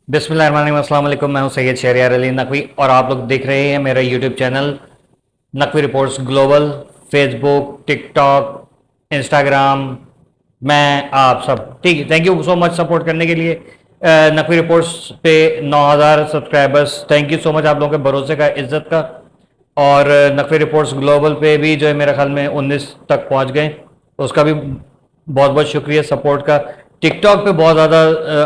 बिस्मिल्लाहिर्रहमानिर्रहीम, अस्सलाम वालेकुम। मैं हूं सैयद शहरियार अली नकवी और आप लोग देख रहे हैं मेरा YouTube channel Naqvi reports global. Facebook, TikTok, Instagram, मैं आप सब ठीक है। Thank you so much support करने के लिए। नकवी रिपोर्ट्स पे 9,000 subscribers, thank you so much आप लोगों के भरोसे का, इज्जत का। और नकवी रिपोर्ट्स ग्लोबल पे भी जो है मेरे ख्याल में 19 तक पहुंच गए, उसका भी बहुत बहुत शुक्रिया सपोर्ट का। टिकटॉक पे बहुत ज़्यादा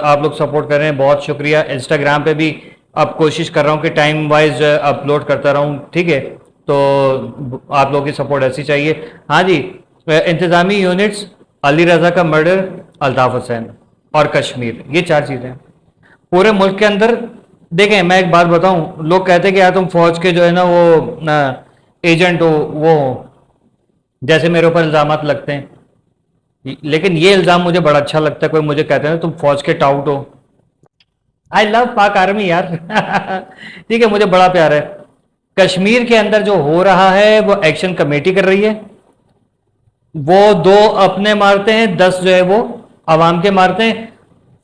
आप लोग सपोर्ट कर रहे हैं, बहुत शुक्रिया। इंस्टाग्राम पे भी अब कोशिश कर रहा हूँ कि टाइम वाइज अपलोड करता रहूँ, ठीक है। तो आप लोगों की सपोर्ट ऐसी चाहिए। हाँ जी, इंतज़ामी यूनिट्स, अली रज़ा का मर्डर, अल्ताफ़ हुसैन और कश्मीर, ये चार चीज़ें पूरे मुल्क के अंदर। देखें, मैं एक बात बताऊं, लोग कहते हैं कि यार तुम फौज के जो है ना वो एजेंट हो, वो जैसे मेरे ऊपर इल्ज़ाम लगते हैं, लेकिन ये इल्ज़ाम मुझे बड़ा अच्छा लगता है। कोई मुझे कहते हैं ना तुम फौज के टाउट हो। आई लव पाक आर्मी यार ठीक है, मुझे बड़ा प्यार है। कश्मीर के अंदर जो हो रहा है वो एक्शन कमेटी कर रही है। वो 2 अपने मारते हैं, 10 जो है वो आवाम के मारते हैं।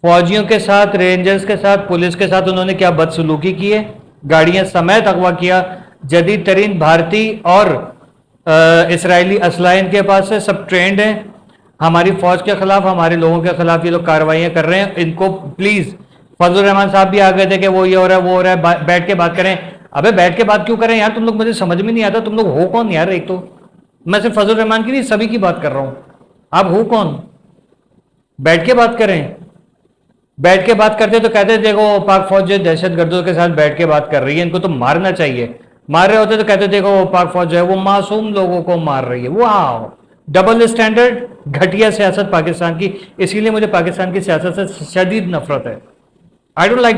फौजियों के साथ, रेंजर्स के साथ, पुलिस के साथ उन्होंने क्या बदसलूकी की है, गाड़ियां समेत अगवा किया। जदीद तरीन भारतीय और इसराइली असला इनके पास है, सब ट्रेंड हैं। हमारी फौज के खिलाफ, हमारे लोगों के खिलाफ ये लोग कार्रवाइयां कर रहे हैं। इनको प्लीज, फजल रहमान साहब भी आ गए थे कि वो ये हो रहा है, वो हो रहा है, बैठ के बात करें। अबे बैठ के बात क्यों करें यार, तुम लोग, मुझे समझ में नहीं आता तुम लोग हो कौन यार। एक तो मैं सिर्फ फजल रहमान की नहीं, सभी की बात कर रहा हूं। आप हो कौन? बैठ के बात करें। बैठ के बात करते तो कहते देखो पाक फौज जो दहशत गर्दों के साथ बैठ के बात कर रही है, इनको तो मारना चाहिए। मार रहे होते तो कहते देखो पाक फौज जो है वो मासूम लोगों को मार रही है। वाह, डबल स्टैंडर्ड, घटिया सियासत पाकिस्तान की। इसीलिए मुझे पाकिस्तान की सियासत से शदीद नफरत है। आई डोंट लाइक,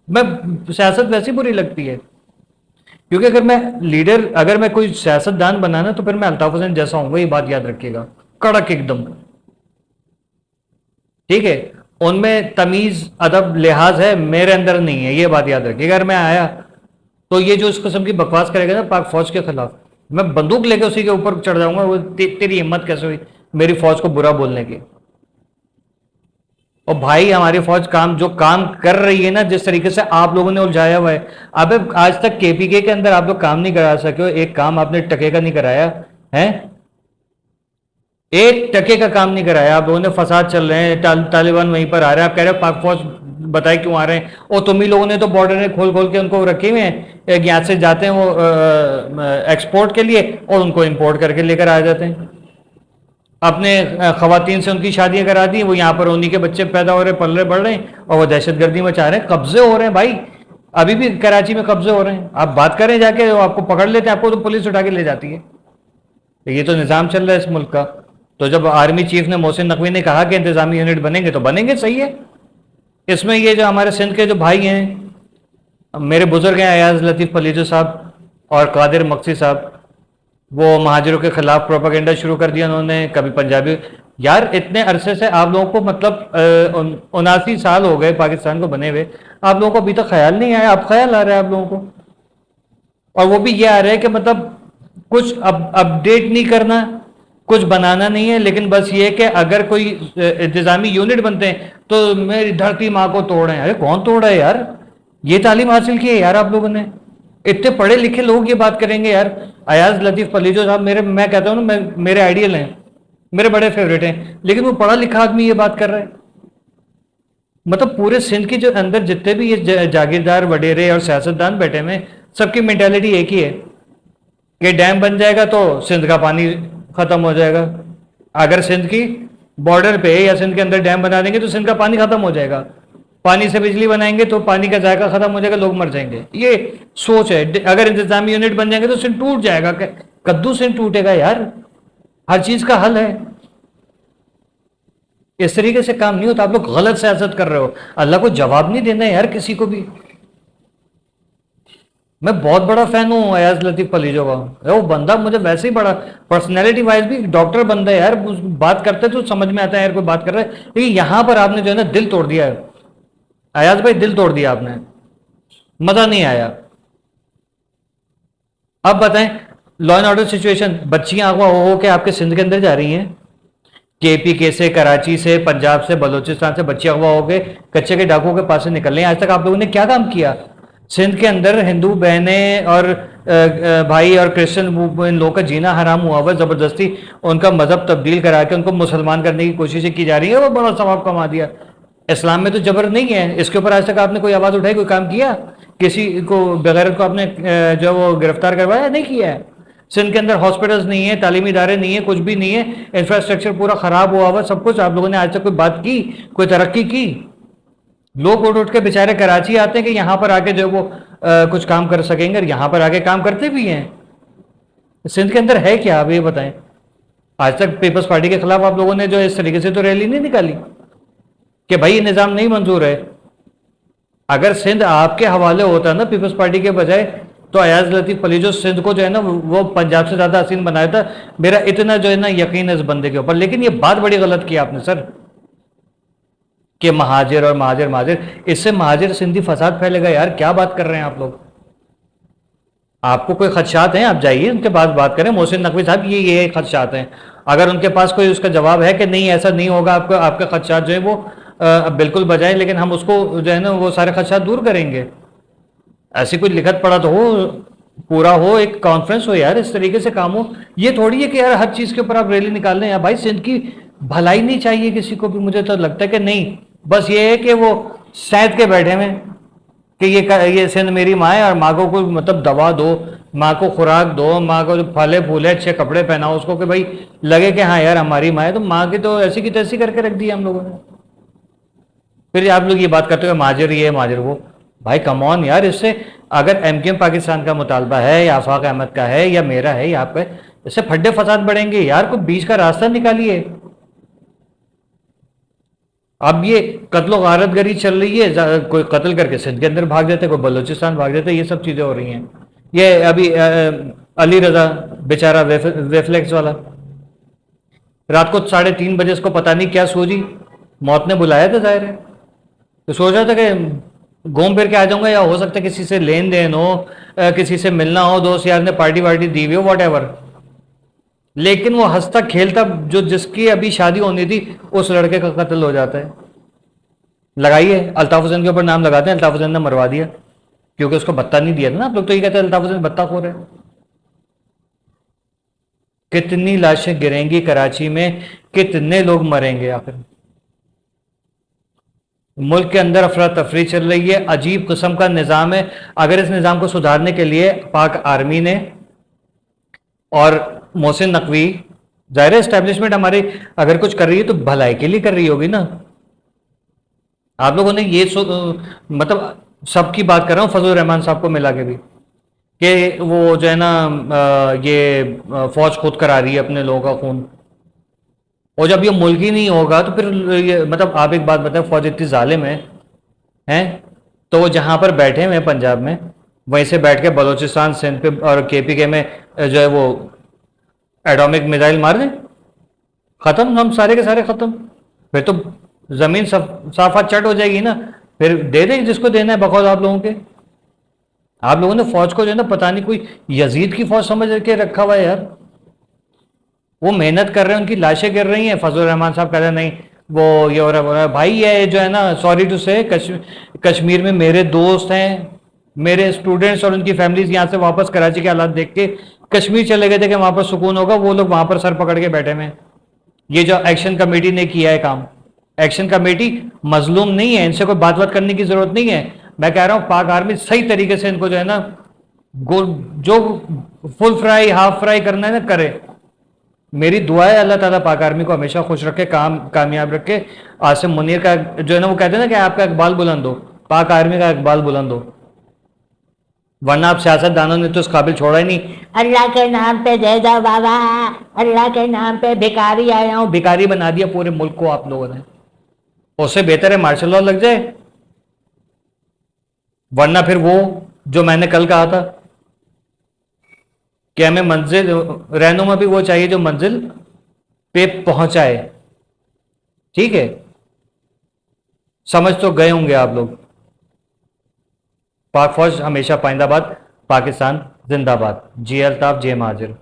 मैं सियासत वैसी बुरी लगती है, क्योंकि अगर मैं लीडर, अगर मैं कोई सियासतदान बनाना तो फिर मैं अल्ताफ हुसैन जैसा हूंगा, ये बात याद रखिएगा, कड़क एकदम, ठीक है। उनमें तमीज, अदब, लिहाज है, मेरे अंदर नहीं है, ये बात याद रखिएगा। अगर मैं आया तो ये जो इस किस्म की बकवास करेगा ना पाक फौज के खिलाफ, मैं बंदूक लेके उसी के ऊपर चढ़ जाऊंगा। वो तेरी हिम्मत कैसे हुई मेरी फौज को बुरा बोलने की? और भाई हमारी फौज काम जो काम कर रही है ना, जिस तरीके से आप लोगों ने उलझाया हुआ है, अब आज तक केपीके के अंदर आप लोग काम नहीं करा सके हो। एक काम आपने टके का नहीं कराया है, एक टके का काम नहीं कराया आप लोगों ने। फसाद चल रहे हैं, तालिबान वहीं पर आ रहे हैं, आप कह रहे हो पाक फौज बताए क्यों आ रहे हैं। और तुम ही लोगों ने तो बॉर्डर में खोल खोल के उनको रखे हुए हैं, यहाँ से जाते हैं वो एक्सपोर्ट के लिए और उनको इंपोर्ट करके लेकर आ जाते हैं। अपने खवातीन से उनकी शादियां करा दी, वो यहाँ पर उन्हीं के बच्चे पैदा हो रहे, पल रहे, बढ़ रहे हैं, और वो दहशतगर्दी मचा रहे हैं, कब्जे हो रहे हैं भाई। अभी भी कराची में कब्जे हो रहे हैं। आप बात करें जाके, आपको पकड़ लेते हैं, आपको तो पुलिस उठा के ले जाती है। तो ये तो निज़ाम चल रहा है इस मुल्क का। तो जब आर्मी चीफ ने, मोहसिन नकवी ने कहा कि इंतजामी यूनिट बनेंगे तो बनेंगे, सही है। इसमें ये जो हमारे सिंध के जो भाई हैं, मेरे बुजुर्ग हैं अयाज लतीफ़ पलीजो साहब और कादिर मक्सी साहब, वो महाजिरों के खिलाफ प्रोपागेंडा शुरू कर दिया उन्होंने। कभी पंजाबी, यार इतने अरसे से आप लोगों को, मतलब 79 साल हो गए पाकिस्तान को बने हुए, आप लोगों को अभी तक ख्याल नहीं आया। अब ख्याल आ रहा है आप लोगों को, और वो भी ये आ रहा है कि मतलब कुछ अपडेट नहीं करना, कुछ बनाना नहीं है, लेकिन बस ये कि अगर कोई इंतजामी यूनिट बनते हैं तो मेरी धरती माँ को तोड़ें। अरे कौन तोड़ा है यार? ये तालीम हासिल की है यार आप लोगों ने? इतने पढ़े लिखे लोग ये बात करेंगे यार? अयाज लतीफ़ पलीजो साहब मेरे, मैं कहता हूँ ना, मेरे आइडियल हैं, मेरे बड़े फेवरेट हैं, लेकिन वो पढ़ा लिखा आदमी ये बात कर रहा है। मतलब पूरे सिंध के जो अंदर जितने भी ये जागीरदार, वडेरे और सियासतदान बैठे हुए, सबकी मेंटालिटी एक ही है कि डैम बन जाएगा तो सिंध का पानी खत्म हो जाएगा। अगर सिंध की बॉर्डर पे या सिंध के अंदर डैम बना देंगे तो सिंध का पानी खत्म हो जाएगा। पानी से बिजली बनाएंगे तो पानी का जायका खत्म हो जाएगा, लोग मर जाएंगे। ये सोच है। अगर इंतजामी यूनिट बन जाएंगे तो सिंध टूट जाएगा। कद्दू सिंध टूटेगा यार? हर चीज का हल है। इस तरीके से काम नहीं होता। आप लोग गलत सियासत कर रहे हो। अल्लाह को जवाब नहीं देना है यार किसी को भी। मैं बहुत बड़ा फैन हूँ अयाज लतीफ़ पलीजो का। वो बंदा मुझे वैसे ही बड़ा, पर्सनैलिटी वाइज भी डॉक्टर बंदा है यार। बात करते तो समझ में आता है यार कोई बात कर रहा है, लेकिन यहां पर आपने जो है ना दिल तोड़ दिया है अयाज भाई, दिल तोड़ दिया आपने। मजा नहीं आया। अब बताएं, लॉ एंड ऑर्डर सिचुएशन, बच्चियां अगवा हो के आपके सिंध के अंदर जा रही हैं, KPK से, कराची से, पंजाब से, बलूचिस्तान से बच्चे अगवा हो गए, कच्चे के डाकुओं के पास से निकल रहे हैं। आज तक आप लोगों ने क्या काम किया? सिंध के अंदर हिंदू बहनें और भाई और क्रिश्चियन इन लोगों का जीना हराम हुआ हुआ, ज़बरदस्ती उनका मज़हब तब्दील करा के उनको मुसलमान करने की कोशिशें की जा रही है, वो बड़ा सवाब कमा दिया। इस्लाम में तो जबर नहीं है। इसके ऊपर आज तक आपने कोई आवाज़ उठाई, कोई काम किया? किसी को बेगैरत को आपने जो वो गिरफ्तार करवाया? नहीं किया है। सिंध के अंदर हॉस्पिटल्स नहीं है, तालीमी इदारे नहीं है, कुछ भी नहीं है, इंफ्रास्ट्रक्चर पूरा ख़राब हुआ हुआ सब कुछ। आप लोगों ने आज तक कोई बात की, कोई तरक्की की? लोग उठ उठ के बेचारे कराची आते हैं कि यहाँ पर आके जो वो कुछ काम कर सकेंगे, और यहाँ पर आके काम करते भी हैं। सिंध के अंदर है क्या, आप ये बताएं। आज तक पीपल्स पार्टी के खिलाफ आप लोगों ने जो इस तरीके से तो रैली नहीं निकाली कि भाई ये निज़ाम नहीं मंजूर है। अगर सिंध आपके हवाले होता ना पीपल्स पार्टी के बजाय, तो अयाज लतीफ़ अली जो सिंध को जो है ना वो पंजाब से ज़्यादा हसीन बनाया था। मेरा इतना जो है ना यकीन है इस बंदे के ऊपर। लेकिन ये बात बड़ी गलत की आपने सर, कि महाजिर और महाजिर महाजिर, इससे महाजिर सिंधी फसाद फैलेगा। यार क्या बात कर रहे हैं आप लोग? आपको कोई खदशात हैं, आप जाइए उनके पास बात करें। मोहसिन नकवी साहब ये खदशात हैं, अगर उनके पास कोई उसका जवाब है कि नहीं ऐसा नहीं होगा, आपको आपके खदशात जो है वो बिल्कुल बजाएं, लेकिन हम उसको जो है ना वो सारे खदशात दूर करेंगे। ऐसी कोई लिखत पढ़ा तो हो, पूरा हो, एक कॉन्फ्रेंस हो यार, इस तरीके से काम हो। ये थोड़ी है कि यार हर चीज़ के ऊपर आप रैली निकाल लें। यार भाई सिंध की भलाई नहीं चाहिए किसी को भी, मुझे तो लगता है कि नहीं। बस ये है कि वो सैद के बैठे में कि ये सिंध मेरी माँ है, और माँ को कोई मतलब दवा दो, माँ को खुराक दो, माँ को फले फूले अच्छे कपड़े पहनाओ उसको, कि भाई लगे कि हाँ यार हमारी माँ है। तो माँ की तो ऐसी की तैसी करके रख दी हम लोगों ने। फिर आप लोग ये बात करते हो माजिर ये माजिर वो। भाई कम ऑन यार, इससे अगर MKM पाकिस्तान का मुतालबा है या आफाक अहमद का है या मेरा है या आपका है, इससे फड्डे फसाद बढ़ेंगे यार। कोई बीच का रास्ता निकालिए। अब ये कत्लो गारतगरी चल रही है, कोई कत्ल करके सिंध के अंदर भाग जाते, कोई बलूचिस्तान भाग जाते, ये सब चीज़ें हो रही हैं। ये अभी अली रजा बेचारा वेफ्लेक्स वाला, रात को 3:30 बजे इसको पता नहीं क्या सूझी, मौत ने बुलाया था जाहिर है, तो सोच रहा था कि घूम फिर के आ जाऊंगा, या हो सकता है किसी से लेन देन हो, किसी से मिलना हो, दोस्त यार ने पार्टी वार्टी दी हुई हो, वॉट। लेकिन वो हंसता खेलता जो जिसकी अभी शादी होनी थी उस लड़के का कत्ल हो जाता है। लगाइए अल्ताफ हुसैन के ऊपर नाम लगाते हैं, अल्ताफ हुसैन ने मरवा दिया क्योंकि उसको भत्ता नहीं दिया था ना। आप लोग तो ये कहते हैं अल्ताफ हुसैन भत्ता खो रहे। कितनी लाशें गिरेंगी कराची में, कितने लोग मरेंगे आखिर? मुल्क के अंदर अफरा तफरी चल रही है, अजीब किस्म का निज़ाम है। अगर इस निज़ाम को सुधारने के लिए पाक आर्मी ने और मोहसिन नकवी, ज़ाहिर एस्टेब्लिशमेंट हमारी अगर कुछ कर रही है तो भलाई के लिए कर रही होगी ना। आप लोगों ने ये मतलब सबकी बात कर रहा हूँ, फजल रहमान साहब को मिला के भी, कि वो जो है ना ये फौज खुद करा रही है अपने लोगों का खून, और जब ये मुल्क ही नहीं होगा तो फिर ये मतलब आप एक बात बताएं, फौज इतनी जालिम है हैं, तो वो जहाँ पर बैठे हुए हैं पंजाब में, वहीं से बैठ के बलूचिस्तान सिंध पे और KPK में जो है वो एटॉमिक मिसाइल मार दें, ख़त्म, हम सारे के सारे ख़त्म। फिर तो ज़मीन साफा चट हो जाएगी ना। फिर दे दें जिसको देना है बखौद आप लोगों के। आप लोगों ने फौज को जो है ना पता नहीं कोई यजीद की फौज समझ के रखा हुआ है यार। वो मेहनत कर रहे हैं, उनकी लाशें गिर रही हैं, फजल रहमान साहब कह रहे हैं नहीं वो ये हो रहा है। भाई ये जो है ना, सॉरी टू से, कश्मीर में मेरे दोस्त हैं, मेरे स्टूडेंट्स और उनकी फैमिलीज यहाँ से वापस कराची के हालात देख के कश्मीर चले गए थे कि वहाँ पर सुकून होगा, वो लोग वहाँ पर सर पकड़ के बैठे हुए। ये जो एक्शन कमेटी ने किया है काम, एक्शन कमेटी मजलूम नहीं है, इनसे कोई बात करने की जरूरत नहीं है। मैं कह रहा हूँ पाक आर्मी सही तरीके से इनको जो है ना जो फुल फ्राई हाफ फ्राई करना है ना करे। मेरी दुआ है अल्लाह ताला पाक आर्मी को हमेशा खुश रखे, कामयाब रखे। आसिम मुनीर का जो है ना वो कहते हैं ना कि आपका इकबाल बुलंद हो, पाक आर्मी का इकबाल बुलंद हो, वरना आप सियासतदानों ने तो इस काबिल छोड़ा ही नहीं। अल्लाह के नाम पे दे दो बाबा, अल्लाह के नाम पे भिखारी आया हूं, भिखारी बना दिया पूरे मुल्क को आप लोगों ने। उससे बेहतर है मार्शल लॉ लग जाए, वरना फिर वो जो मैंने कल कहा था कि हमें मंजिल रहनुमा भी वो चाहिए जो मंजिल पे पहुंचाए। ठीक है, समझ तो गए होंगे आप लोग। पाक फौज हमेशा पाइंदाबाद, पाकिस्तान जिंदाबाद। जी अल्ताफ, जे महाजिर।